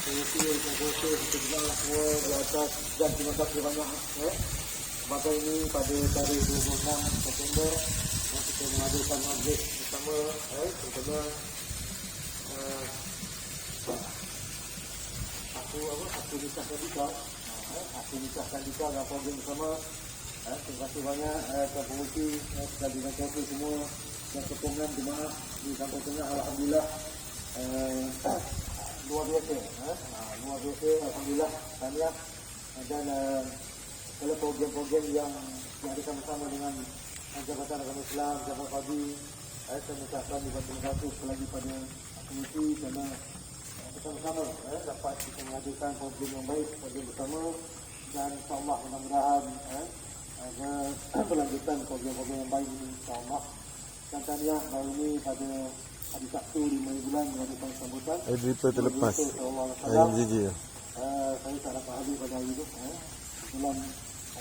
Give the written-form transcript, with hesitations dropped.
Kita juga semua di atas dan terima kasih banyak. Maka ini pada tarikh 26 September kita mengadakan majlis bersama terutama aku nikahkan Dika dan program bersama. Terima kasih banyak kepada pengurusi dan dengan kuasa semua dan kepentingan jemaah di Kampung Tengah. Alhamdulillah luar biasa, alhamdulillah tahniah. Dan kalau program-program yang diadakan bersama dengan Jabatan Agama Islam, Jabatan Qadi, saya mengucapkan juga terima kasih sekali lagi pada komiti kerana bersama-sama dapat kita mengadakan program yang baik, program bersama, dan insyaAllah mudah-mudahan ada berlanjutan program-program yang baik ini insyaAllah. Dan tahniah baru ini pada hari Sabtu 5 bulan mengadakan sambutan. Berita terlepas. Ayam jijik. Saya tak dapat hadir pada hari itu. Dalam